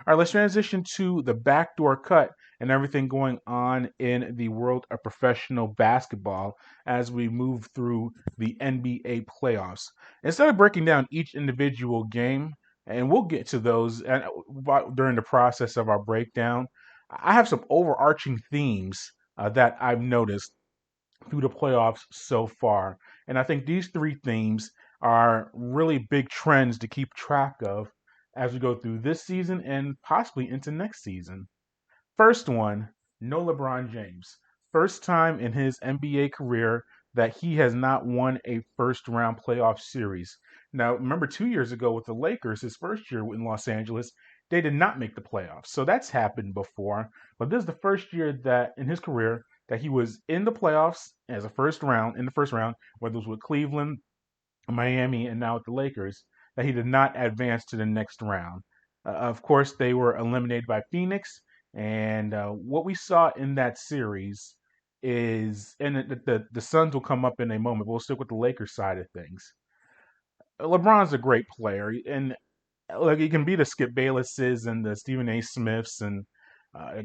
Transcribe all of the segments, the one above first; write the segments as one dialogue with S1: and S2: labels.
S1: All right, let's transition to the backdoor cut and everything going on in the world of professional basketball as we move through the NBA playoffs. Instead of breaking down each individual game, and we'll get to those during the process of our breakdown, I have some overarching themes that I've noticed through the playoffs so far. And I think these three themes are really big trends to keep track of as we go through this season and possibly into next season. First one, no LeBron James. First time in his NBA career that he has not won a first round playoff series. Now, remember 2 years ago with the Lakers, his first year in Los Angeles, they did not make the playoffs. So that's happened before. But this is the first year that in his career that he was in the playoffs as a first round, in the first round, whether it was with Cleveland, Miami, and now with the Lakers, that he did not advance to the next round. Of course, they were eliminated by Phoenix, and what we saw in that series is, and the Suns will come up in a moment. We'll stick with the Lakers side of things. LeBron's a great player, and like he can be the Skip Baylesses and the Stephen A. Smiths and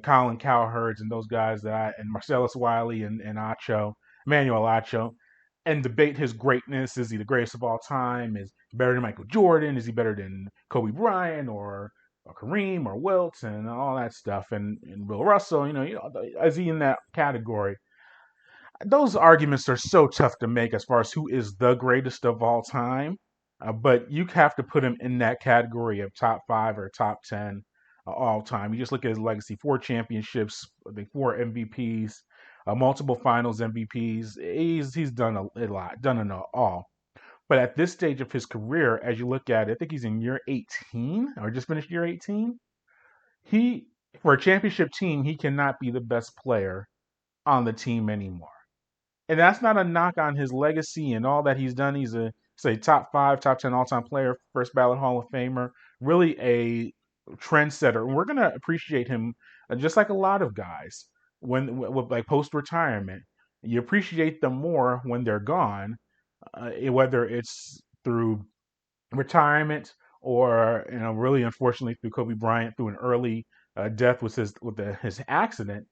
S1: Colin Cowherds and those guys and Marcellus Wiley and Emmanuel Acho, and debate his greatness. Is he the greatest of all time? Is he better than Michael Jordan? Is he better than Kobe Bryant or Kareem or Wilt and all that stuff? And Bill Russell, is he in that category? Those arguments are so tough to make as far as who is the greatest of all time. But you have to put him in that category of top five or top 10 all time. You just look at his legacy: 4 championships, I think 4 MVPs, multiple Finals MVPs. He's done a lot, done it all. But at this stage of his career, as you look at it, I think he's in year 18 or just finished year 18. He For a championship team, he cannot be the best player on the team anymore. And that's not a knock on his legacy and all that he's done. He's a say top five, top 10 all-time player, first ballot Hall of Famer, really a trendsetter. And we're gonna appreciate him just like a lot of guys with like post-retirement. You appreciate them more when they're gone, whether it's through retirement or really unfortunately through Kobe Bryant through an early death with his accident.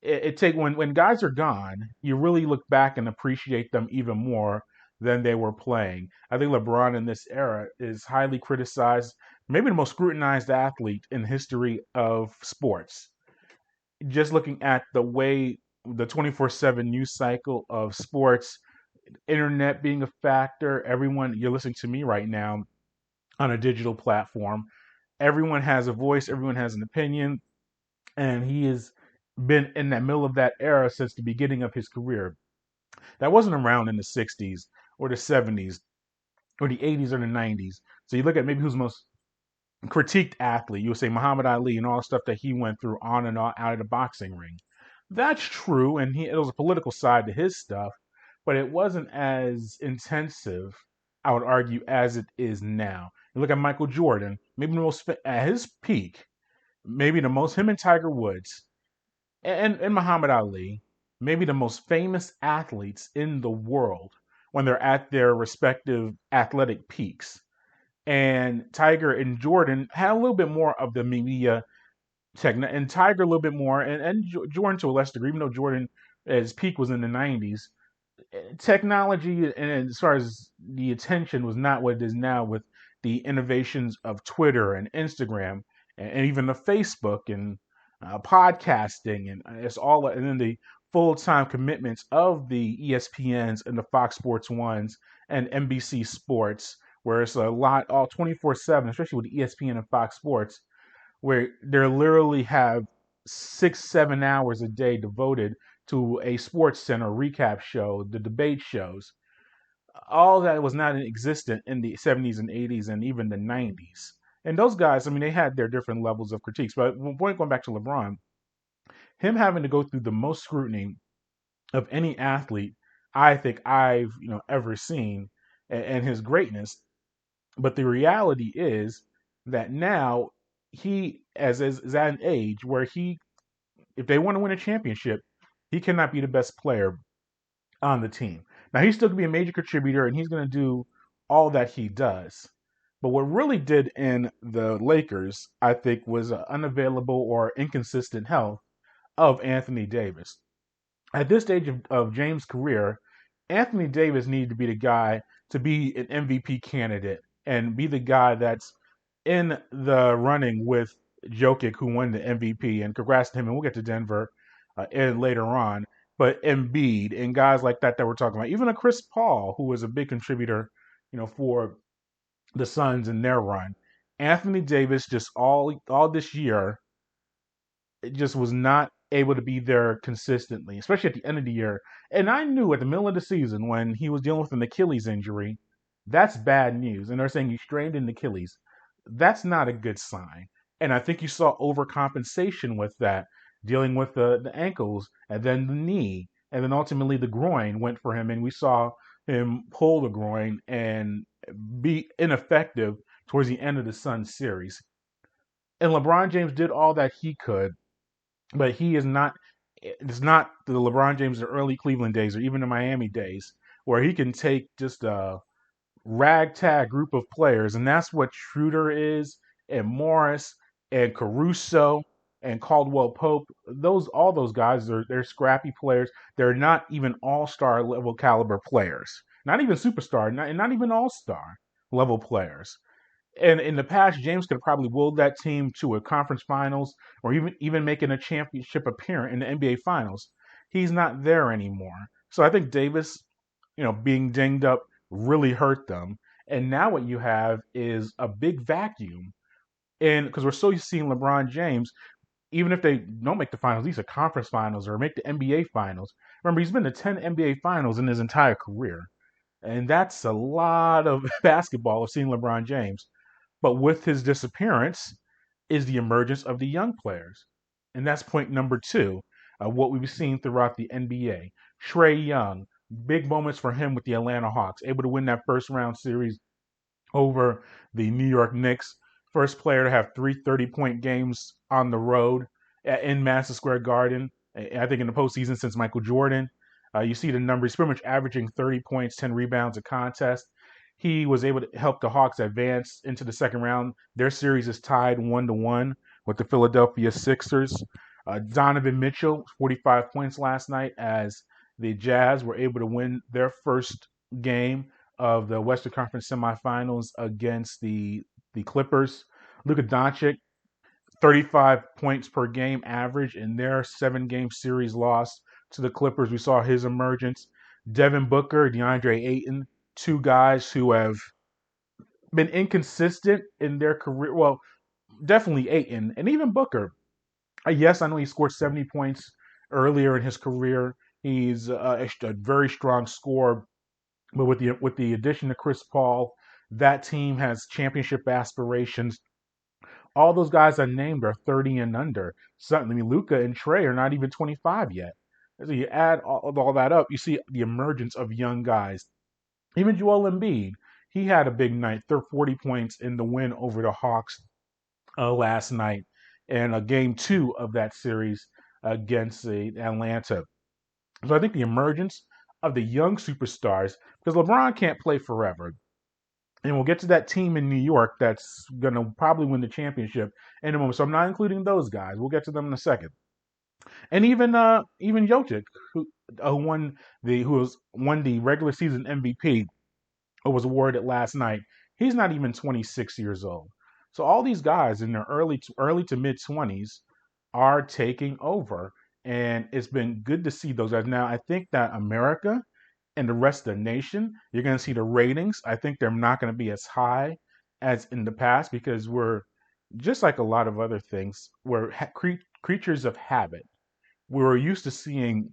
S1: It take when guys are gone, you really look back and appreciate them even more than they were playing. I think LeBron in this era is highly criticized, maybe the most scrutinized athlete in the history of sports. Just looking at the way the 24/7 news cycle of sports, internet being a factor, everyone you're listening to me right now on a digital platform. Everyone has a voice, everyone has an opinion, and he has been in the middle of that era since the beginning of his career. That wasn't around in the 60s or the 70s or the 80s or the 90s. So you look at maybe who's the most critiqued athlete, you would say Muhammad Ali and all the stuff that he went through on and on out of the boxing ring. That's true, and it was a political side to his stuff, but it wasn't as intensive, I would argue, as it is now. You look at Michael Jordan, maybe the most at his peak, maybe the most him and Tiger Woods and Muhammad Ali, maybe the most famous athletes in the world when they're at their respective athletic peaks. And Tiger and Jordan had a little bit more of the media and Tiger a little bit more, and Jordan to a less degree, even though Jordan, his peak was in the 90s. Technology, and as far as the attention, was not what it is now with the innovations of Twitter and Instagram and even the Facebook and podcasting, and it's all, and then the full-time commitments of the ESPNs and the Fox Sports Ones and NBC Sports, where it's a lot all 24/7, especially with ESPN and Fox Sports, where they literally have 6-7 hours a day devoted to a Sports Center recap show, the debate shows. All that was not existent in the 70s and 80s and even the 90s. And those guys, I mean, they had their different levels of critiques. But going back to LeBron, him having to go through the most scrutiny of any athlete I think I've ever seen, and his greatness. But the reality is that now he is at an age where if they want to win a championship, he cannot be the best player on the team. Now he's still going to be a major contributor, and he's going to do all that he does. But what really did in the Lakers, I think, was unavailable or inconsistent health of Anthony Davis. At this stage of James' career, Anthony Davis needed to be the guy to be an MVP candidate and be the guy that's in the running with Jokic, who won the MVP. And congrats to him. And we'll get to Denver later on. But Embiid and guys like that we're talking about, even a Chris Paul, who was a big contributor, for the Suns in their run. Anthony Davis just all this year just was not able to be there consistently, especially at the end of the year. And I knew at the middle of the season when he was dealing with an Achilles injury, that's bad news. And they're saying he strained an Achilles. That's not a good sign. And I think you saw overcompensation with that, dealing with the ankles and then the knee. And then ultimately the groin went for him. And we saw him pull the groin and be ineffective towards the end of the Suns series. And LeBron James did all that he could, but he is not. It's not the LeBron James of the early Cleveland days or even the Miami days where he can take just a ragtag group of players, and that's what Schroeder is, and Morris, and Caruso, and Caldwell Pope. All those guys they're scrappy players. They're not even all-star level caliber players, not even superstar, not even all-star level players. And in the past, James could have probably willed that team to a conference finals or even making a championship appearance in the NBA finals. He's not there anymore. So I think Davis, being dinged up really hurt them. And now what you have is a big vacuum. And because we're so used to seeing LeBron James, even if they don't make the finals, at least the conference finals or make the NBA finals. Remember, he's been to 10 NBA finals in his entire career. And that's a lot of basketball of seeing LeBron James. But with his disappearance is the emergence of the young players. And that's point number two of what we've seen throughout the NBA. Trae Young, big moments for him with the Atlanta Hawks, able to win that first round series over the New York Knicks. First player to have 3 30-point games on the road in Madison Square Garden, I think in the postseason since Michael Jordan. You see the numbers, pretty much averaging 30 points, 10 rebounds a contest. He was able to help the Hawks advance into the second round. Their series is tied 1-1 with the Philadelphia Sixers. Donovan Mitchell, 45 points last night as the Jazz were able to win their first game of the Western Conference semifinals against the Clippers. Luka Doncic, 35 points per game average in their 7-game series loss to the Clippers. We saw his emergence. Devin Booker, DeAndre Ayton, two guys who have been inconsistent in their career. Well, definitely Ayton and even Booker. Yes, I know he scored 70 points earlier in his career. He's a very strong scorer, but with the addition of Chris Paul, that team has championship aspirations. All those guys I named are 30 and under. Certainly, Luka and Trae are not even 25 yet. So you add all that up, you see the emergence of young guys. Even Joel Embiid, he had a big night, 40 points in the win over the Hawks last night, and a game two of that series against Atlanta. So I think the emergence of the young superstars, because LeBron can't play forever. And we'll get to that team in New York that's going to probably win the championship in a moment. So I'm not including those guys. We'll get to them in a second. And even Jokic, who won the regular season MVP, or was awarded last night. He's not even 26 years old. So all these guys in their early to mid 20s are taking over, and it's been good to see those guys. Now I think that America and the rest of the nation, you're going to see the ratings. I think they're not going to be as high as in the past because we're just like a lot of other things. We're creatures of habit. We were used to seeing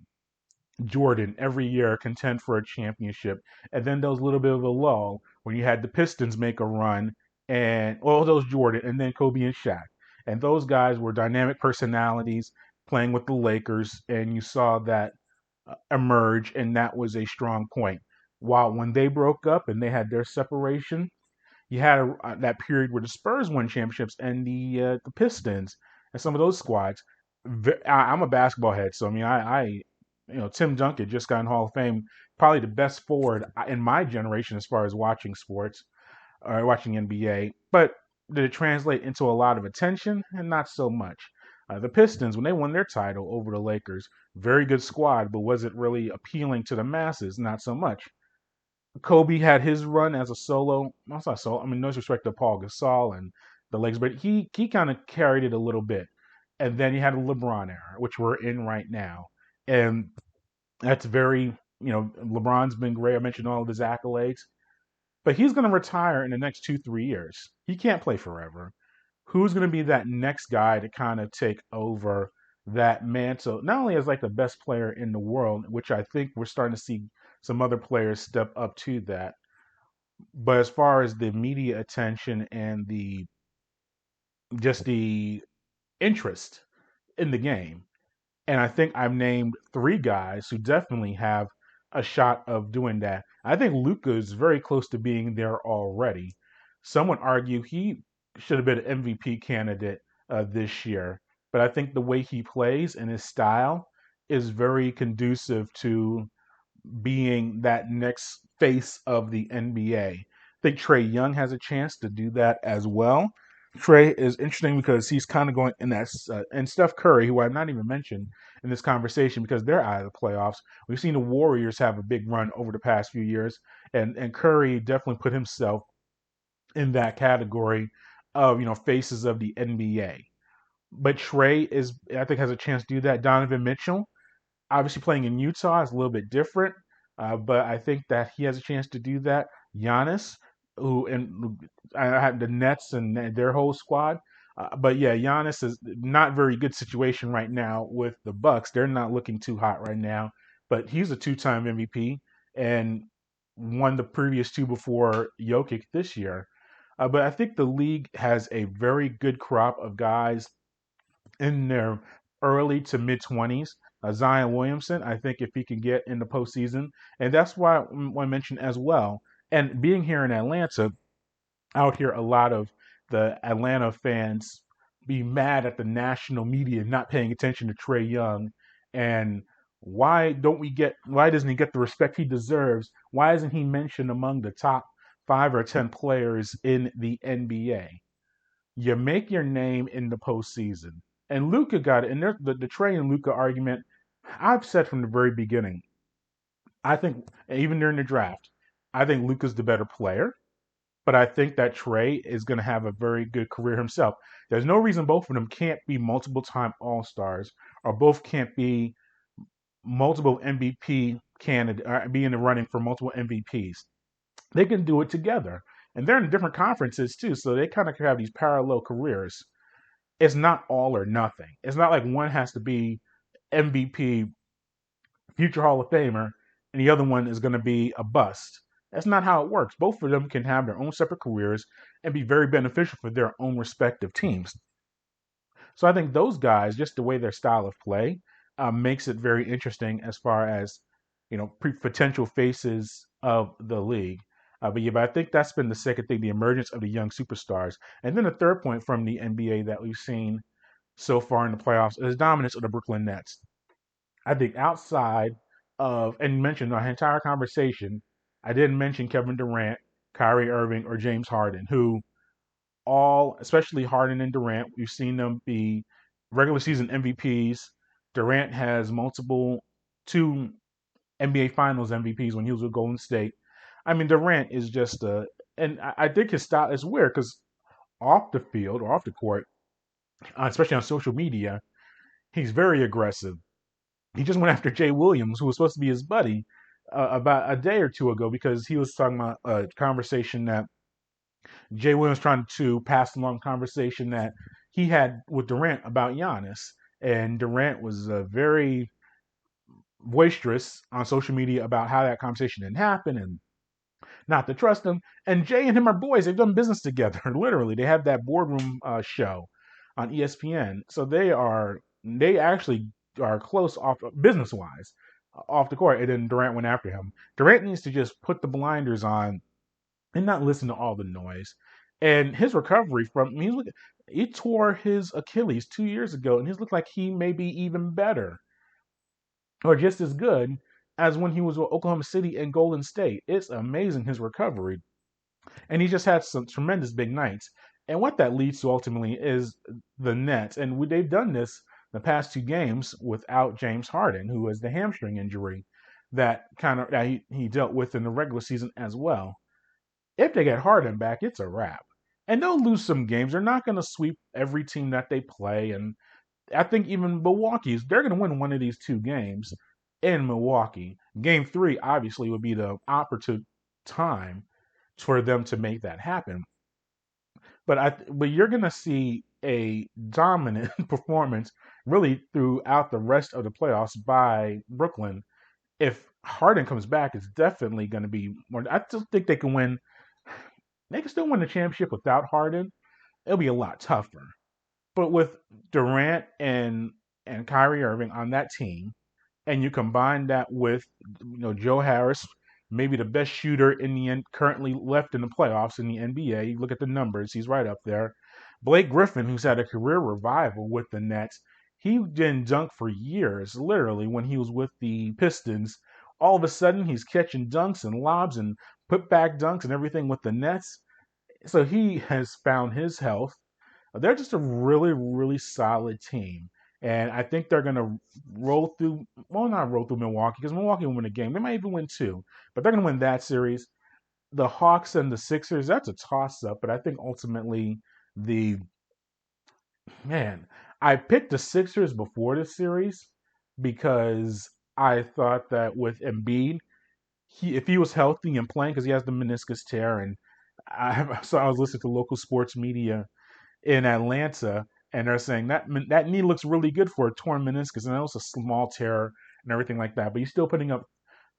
S1: Jordan every year contend for a championship, and then there was a little bit of a lull when you had the Pistons make a run, and all those Jordan, and then Kobe and Shaq, and those guys were dynamic personalities playing with the Lakers, and you saw that emerge, and that was a strong point. While when they broke up and they had their separation, you had that period where the Spurs won championships and the Pistons and some of those squads. I'm a basketball head, so I mean, Tim Duncan just got in Hall of Fame, probably the best forward in my generation as far as watching sports. or watching NBA. But did it translate into a lot of attention? And not so much. The Pistons, when they won their title over the Lakers, very good squad, but was it really appealing to the masses? Not so much. Kobe had his run as a solo. Well, not solo. I mean, no disrespect to Paul Gasol and the Lakers, but he kind of carried it a little bit. And then you had the LeBron era, which we're in right now, and that's very, LeBron's been great. I mentioned all of his accolades, but he's going to retire in the next 2, 3 years. He can't play forever. Who's going to be that next guy to kind of take over that mantle, not only as like the best player in the world, which I think we're starting to see some other players step up to that, but as far as the media attention and the just the interest in the game. And I think I've named three guys who definitely have a shot of doing that. I think Luka is very close to being there already. Some would argue he should have been an MVP candidate this year, but I think the way he plays and his style is very conducive to being that next face of the NBA. I think Trae Young has a chance to do that as well. Trae is interesting because he's kind of going in that, and Steph Curry, who I've not even mentioned in this conversation because they're out of the playoffs. We've seen the Warriors have a big run over the past few years, and Curry definitely put himself in that category of faces of the NBA. But Trae is, I think, has a chance to do that. Donovan Mitchell, obviously playing in Utah is a little bit different, but I think that he has a chance to do that. Giannis, who and I had the Nets and their whole squad, but yeah, Giannis is not very good situation right now with the Bucks. They're not looking too hot right now, but he's a two-time MVP and won the previous two before Jokic this year. But I think the league has a very good crop of guys in their early to mid 20s. Zion Williamson, I think if he can get in the postseason, and that's why I mentioned as well. And being here in Atlanta, out here a lot of the Atlanta fans be mad at the national media not paying attention to Trae Young, and why doesn't he get the respect he deserves? Why isn't he mentioned among the top 5 or 10 players in the NBA? You make your name in the postseason. And Luka got it. And there's the Trae and Luka argument. I've said from the very beginning, I think, even during the draft, I think Luka's the better player, but I think that Trae is going to have a very good career himself. There's no reason both of them can't be multiple time All Stars or both can't be multiple MVP candidate or be in the running for multiple MVPs. They can do it together. And they're in different conferences too, so they kind of have these parallel careers. It's not all or nothing. It's not like one has to be MVP, future Hall of Famer, and the other one is going to be a bust. That's not how it works. Both of them can have their own separate careers and be very beneficial for their own respective teams. So I think those guys, just the way their style of play, makes it very interesting as far as potential faces of the league. But I think that's been the second thing, the emergence of the young superstars. And then the third point from the NBA that we've seen so far in the playoffs is dominance of the Brooklyn Nets. I think outside of, and mentioned our entire conversation, I didn't mention Kevin Durant, Kyrie Irving, or James Harden, who all, especially Harden and Durant, we've seen them be regular season MVPs. Durant has multiple two NBA Finals MVPs when he was with Golden State. I mean, Durant is just and I think his style is weird because off the field or off the court, especially on social media, he's very aggressive. He just went after Jay Williams, who was supposed to be his buddy, about a day or two ago because he was talking about a conversation that Jay Williams trying to pass along conversation that he had with Durant about Giannis. And Durant was very boisterous on social media about how that conversation didn't happen and not to trust him. And Jay and him are boys. They've done business together. Literally, they have that boardroom show on ESPN. So they actually are close off business wise off the court. And then Durant went after him. Durant needs to just put the blinders on and not listen to all the noise. And his recovery from he tore his Achilles 2 years ago, and he's looked like he may be even better or just as good as when he was with Oklahoma City and Golden State. It's amazing his recovery. And he just had some tremendous big nights. And what that leads to ultimately is the Nets. And they've done this the past 2 games without James Harden, who has the hamstring injury that he dealt with in the regular season as well. If they get Harden back, it's a wrap. And they'll lose some games. They're not going to sweep every team that they play. And I think even they're going to win one of these 2 games in Milwaukee. Game 3, obviously, would be the opportune time for them to make that happen. But you're going to see a dominant performance really throughout the rest of the playoffs by Brooklyn. If Harden comes back, it's definitely going to be more. I still think they can win. They can still win the championship without Harden. It'll be a lot tougher. But with Durant and Kyrie Irving on that team, and you combine that with Joe Harris, maybe the best shooter in the currently left in the playoffs in the NBA. You look at the numbers; he's right up there. Blake Griffin, who's had a career revival with the Nets, he didn't dunk for years. Literally, when he was with the Pistons, all of a sudden he's catching dunks and lobs and put back dunks and everything with the Nets. So he has found his health. They're just a really, really solid team. And I think they're going to roll through, well, not roll through Milwaukee, because Milwaukee will win a game. They might even win 2, but they're going to win that series. The Hawks and the Sixers, that's a toss up, but I think ultimately the, man, I picked the Sixers before the series because I thought that with Embiid, if he was healthy and playing, because he has the meniscus tear, and so I was listening to local sports media in Atlanta, and they're saying that knee looks really good for a torn meniscus, and it's a small tear and everything like that. But he's still putting up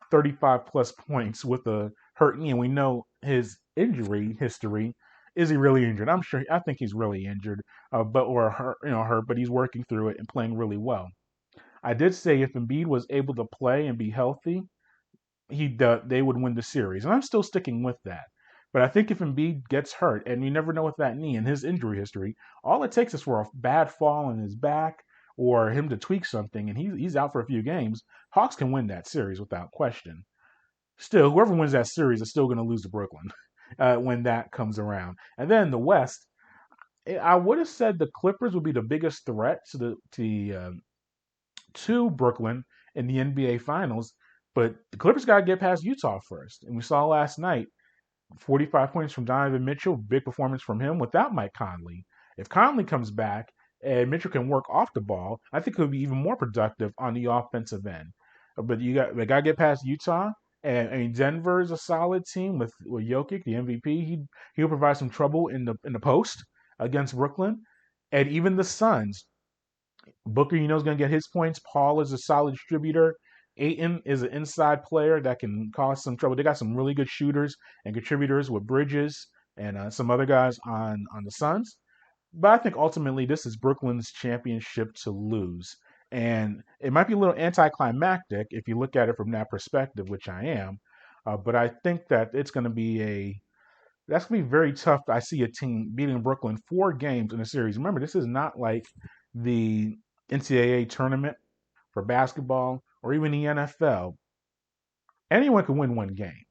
S1: 35 plus points with a hurt knee, and we know his injury history. Is he really injured? I'm sure. I think he's really injured, but or hurt, hurt. But he's working through it and playing really well. I did say if Embiid was able to play and be healthy, they would win the series, and I'm still sticking with that. But I think if Embiid gets hurt, and you never know with that knee and his injury history, all it takes is for a bad fall on his back or him to tweak something, and he's out for a few games. Hawks can win that series without question. Still, whoever wins that series is still going to lose to Brooklyn when that comes around. And then the West, I would have said the Clippers would be the biggest threat to Brooklyn in the NBA Finals, but the Clippers got to get past Utah first. And we saw last night 45 points from Donovan Mitchell, big performance from him without Mike Conley. If Conley comes back and Mitchell can work off the ball, I think he'll be even more productive on the offensive end. But they got to get past Utah. And I mean, Denver is a solid team with Jokic, the MVP. He'll provide some trouble in the post against Brooklyn, and even the Suns. Booker, is going to get his points. Paul is a solid distributor. Ayton is an inside player that can cause some trouble. They got some really good shooters and contributors with Bridges and some other guys on the Suns. But I think ultimately this is Brooklyn's championship to lose. And it might be a little anticlimactic if you look at it from that perspective, which I am. But I think that that's going to be very tough. I see a team beating Brooklyn 4 games in a series. Remember, this is not like the NCAA tournament for basketball or even the NFL. Anyone can win one game.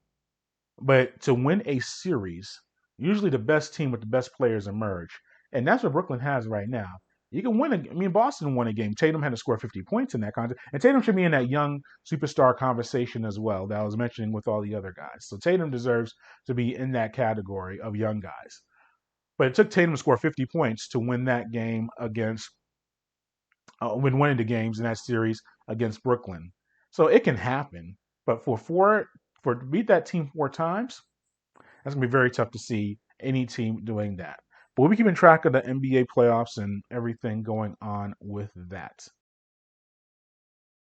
S1: But to win a series, usually the best team with the best players emerge. And that's what Brooklyn has right now. You can win Boston won a game. Tatum had to score 50 points in that contest. And Tatum should be in that young superstar conversation as well that I was mentioning with all the other guys. So Tatum deserves to be in that category of young guys. But it took Tatum to score 50 points to win that game against when winning the games in that series against Brooklyn. So it can happen. But to beat that team 4 times, that's gonna be very tough to see any team doing that. But we'll be keeping track of the NBA playoffs and everything going on with that.